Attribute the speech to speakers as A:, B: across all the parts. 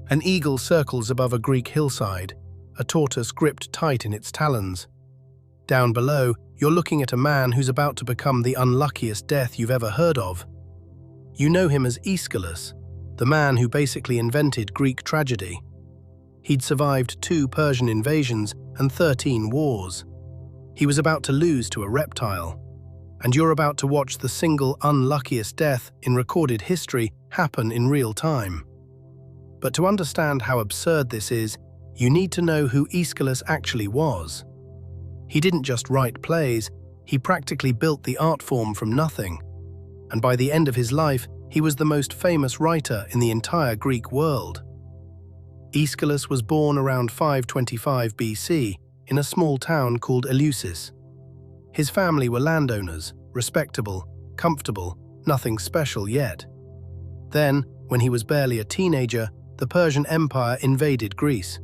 A: An eagle circles above a Greek hillside, a tortoise gripped tight in its talons. Down below, you're looking at a man who's about to become the unluckiest death you've ever heard of. You know him as Aeschylus, the man who basically invented Greek tragedy. He'd survived 2 Persian invasions and 13 wars. He was about to lose to a reptile. And you're about to watch the single unluckiest death in recorded history happen in real time. But to understand how absurd this is, you need to know who Aeschylus actually was. He didn't just write plays, he practically built the art form from nothing. And by the end of his life, he was the most famous writer in the entire Greek world. Aeschylus was born around 525 BC in a small town called Eleusis. His family were landowners, respectable, comfortable, nothing special yet. Then, when he was barely a teenager, the Persian Empire invaded Greece.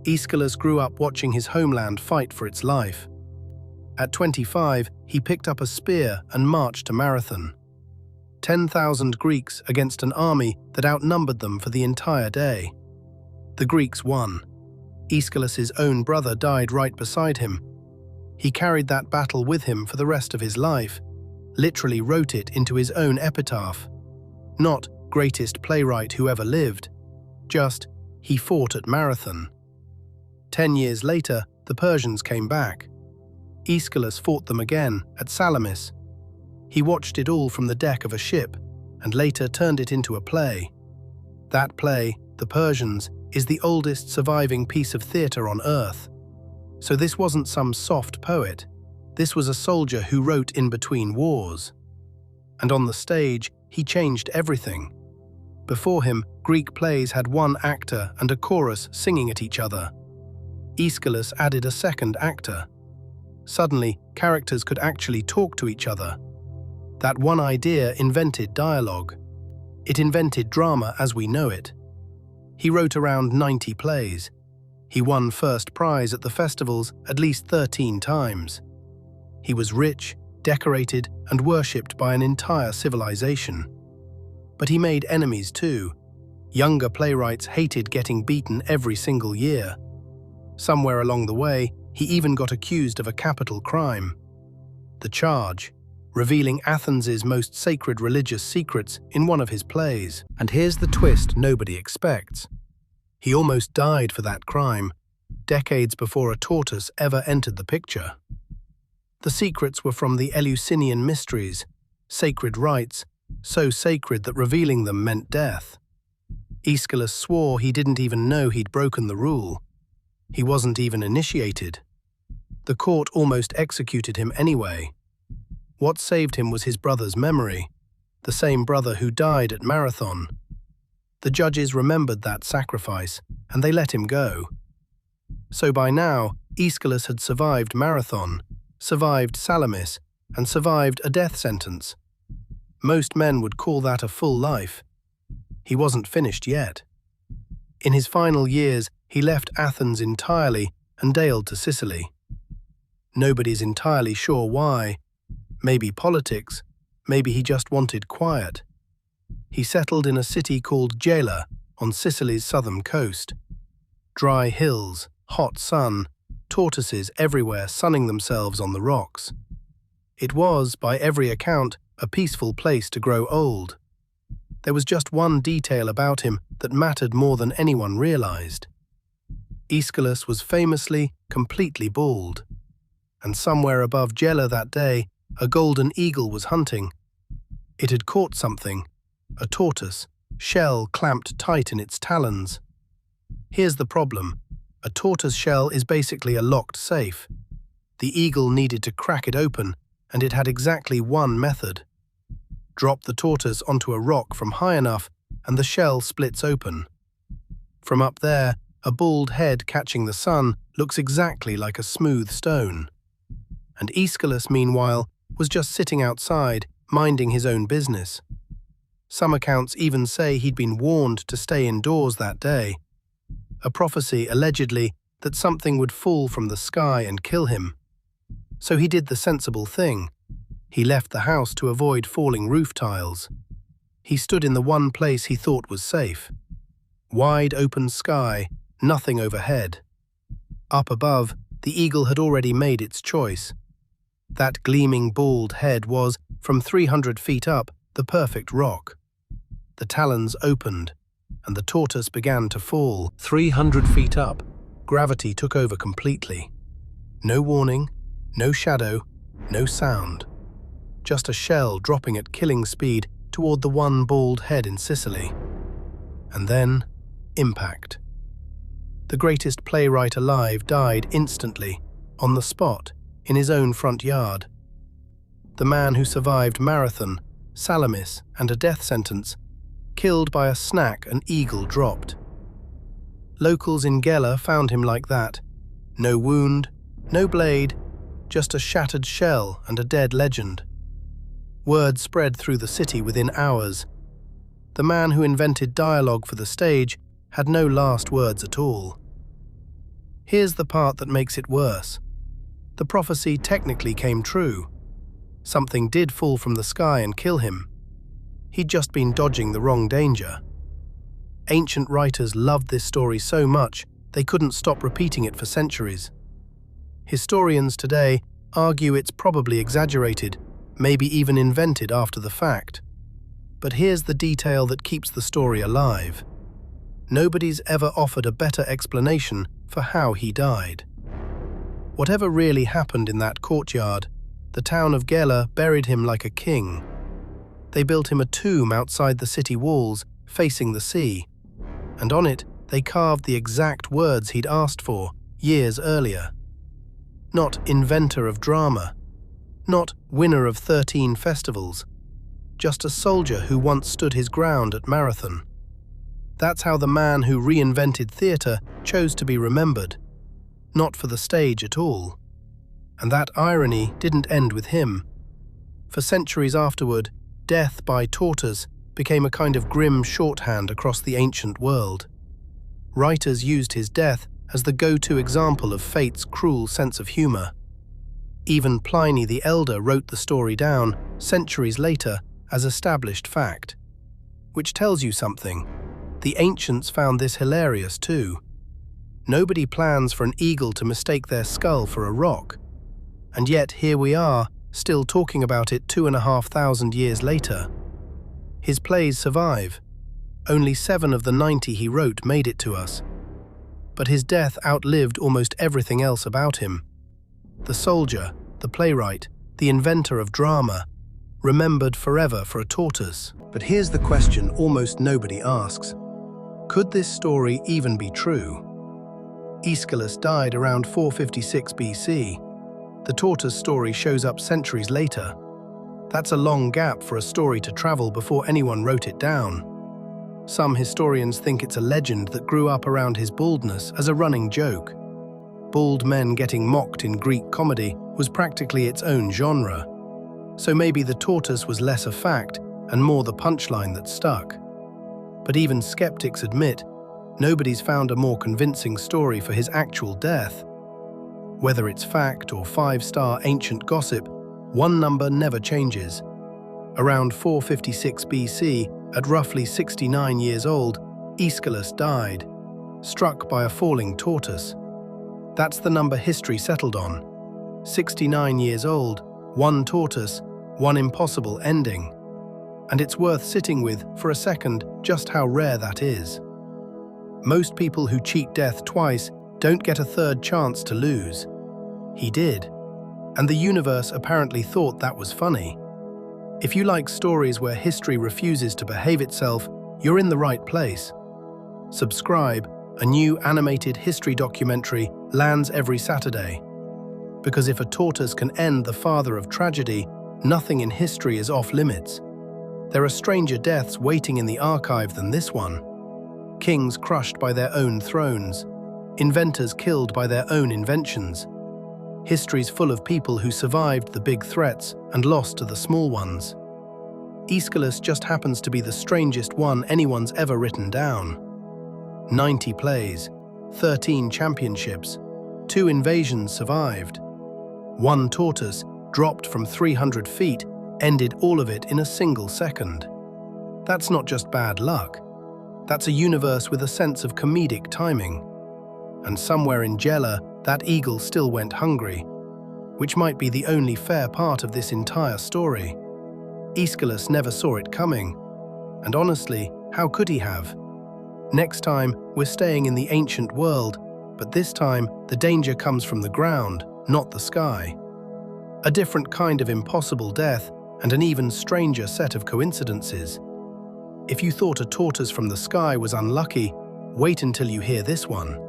A: Aeschylus grew up watching his homeland fight for its life. At 25, he picked up a spear and marched to Marathon. 10,000 Greeks against an army that outnumbered them for the entire day. The Greeks won. Aeschylus' own brother died right beside him. He carried that battle with him for the rest of his life, literally wrote it into his own epitaph. Not greatest playwright who ever lived, just he fought at Marathon. 10 years later, the Persians came back. Aeschylus fought them again at Salamis. He watched it all from the deck of a ship and later turned it into a play. That play, The Persians, is the oldest surviving piece of theatre on earth. So this wasn't some soft poet. This was a soldier who wrote in between wars. And on the stage, he changed everything. Before him, Greek plays had one actor and a chorus singing at each other. Aeschylus added a second actor. Suddenly, characters could actually talk to each other. That one idea invented dialogue. It invented drama as we know it. He wrote around 90 plays. He won first prize at the festivals at least 13 times. He was rich, decorated, and worshipped by an entire civilization. But he made enemies too. Younger playwrights hated getting beaten every single year. Somewhere along the way, he even got accused of a capital crime. The charge, revealing Athens' most sacred religious secrets in one of his plays. And here's the twist nobody expects. He almost died for that crime, decades before a tortoise ever entered the picture. The secrets were from the Eleusinian Mysteries, sacred rites, so sacred that revealing them meant death. Aeschylus swore he didn't even know he'd broken the rule. He wasn't even initiated. The court almost executed him anyway. What saved him was his brother's memory, the same brother who died at Marathon. The judges remembered that sacrifice, and they let him go. So by now, Aeschylus had survived Marathon, survived Salamis, and survived a death sentence. Most men would call that a full life. He wasn't finished yet. In his final years, he left Athens entirely and sailed to Sicily. Nobody's entirely sure why. Maybe politics, maybe he just wanted quiet. He settled in a city called Gela on Sicily's southern coast. Dry hills, hot sun, tortoises everywhere sunning themselves on the rocks. It was, by every account, a peaceful place to grow old. There was just one detail about him that mattered more than anyone realized. Aeschylus was famously completely bald. And somewhere above Gela that day, a golden eagle was hunting. It had caught something, a tortoise, shell clamped tight in its talons. Here's the problem. A tortoise shell is basically a locked safe. The eagle needed to crack it open, and it had exactly one method. Drop the tortoise onto a rock from high enough, and the shell splits open. From up there, a bald head catching the sun looks exactly like a smooth stone. And Aeschylus, meanwhile, was just sitting outside, minding his own business. Some accounts even say he'd been warned to stay indoors that day. A prophecy, allegedly, that something would fall from the sky and kill him. So he did the sensible thing. He left the house to avoid falling roof tiles. He stood in the one place he thought was safe. Wide open sky, nothing overhead. Up above, the eagle had already made its choice. That gleaming bald head was, from 300 feet up, the perfect rock. The talons opened, and the tortoise began to fall. 300 feet up, gravity took over completely. No warning, no shadow, no sound. Just a shell dropping at killing speed toward the one bald head in Sicily. And then, impact. The greatest playwright alive died instantly, on the spot, in his own front yard. The man who survived Marathon, Salamis, and a death sentence, killed by a snack an eagle dropped. Locals in Gela found him like that. No wound, no blade, just a shattered shell and a dead legend. Word spread through the city within hours. The man who invented dialogue for the stage had no last words at all. Here's the part that makes it worse. The prophecy technically came true. Something did fall from the sky and kill him. He'd just been dodging the wrong danger. Ancient writers loved this story so much they couldn't stop repeating it for centuries. Historians today argue it's probably exaggerated, maybe even invented after the fact. But here's the detail that keeps the story alive. Nobody's ever offered a better explanation for how he died. Whatever really happened in that courtyard, the town of Gela buried him like a king. They built him a tomb outside the city walls, facing the sea, and on it they carved the exact words he'd asked for years earlier. Not inventor of drama, not winner of 13 festivals, just a soldier who once stood his ground at Marathon. That's how the man who reinvented theatre chose to be remembered, not for the stage at all. And that irony didn't end with him. For centuries afterward, death by Tortoise became a kind of grim shorthand across the ancient world. Writers used his death as the go-to example of fate's cruel sense of humour. Even Pliny the Elder wrote the story down, centuries later, as established fact. Which tells you something. The ancients found this hilarious too. Nobody plans for an eagle to mistake their skull for a rock. And yet here we are, still talking about it 2,500 years later. His plays survive. Only 7 of the 90 he wrote made it to us. But his death outlived almost everything else about him. The soldier, the playwright, the inventor of drama, remembered forever for a tortoise. But here's the question almost nobody asks. Could this story even be true? Aeschylus died around 456 BC. The tortoise story shows up centuries later. That's a long gap for a story to travel before anyone wrote it down. Some historians think it's a legend that grew up around his baldness as a running joke. Bald men getting mocked in Greek comedy was practically its own genre. So maybe the tortoise was less a fact and more the punchline that stuck. But even skeptics admit, nobody's found a more convincing story for his actual death. Whether it's fact or 5-star ancient gossip, one number never changes. Around 456 BC, at roughly 69 years old, Aeschylus died, struck by a falling tortoise. That's the number history settled on. 69 years old, one tortoise, one impossible ending. And it's worth sitting with for a second just how rare that is. Most people who cheat death twice don't get a third chance to lose. He did. And the universe apparently thought that was funny. If you like stories where history refuses to behave itself, you're in the right place. Subscribe, a new animated history documentary lands every Saturday. Because if a tortoise can end the father of tragedy, nothing in history is off limits. There are stranger deaths waiting in the archive than this one. Kings crushed by their own thrones. Inventors killed by their own inventions. History's full of people who survived the big threats and lost to the small ones. Aeschylus just happens to be the strangest one anyone's ever written down. 90 plays, 13 championships, 2 invasions survived. One tortoise, dropped from 300 feet, ended all of it in a single second. That's not just bad luck. That's a universe with a sense of comedic timing. And somewhere in Gela, that eagle still went hungry, which might be the only fair part of this entire story. Aeschylus never saw it coming, and honestly, how could he have? Next time, we're staying in the ancient world, but this time, the danger comes from the ground, not the sky. A different kind of impossible death, and an even stranger set of coincidences. If you thought a tortoise from the sky was unlucky, wait until you hear this one.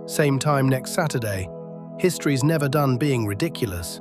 A: Same time next Saturday. History's never done being ridiculous.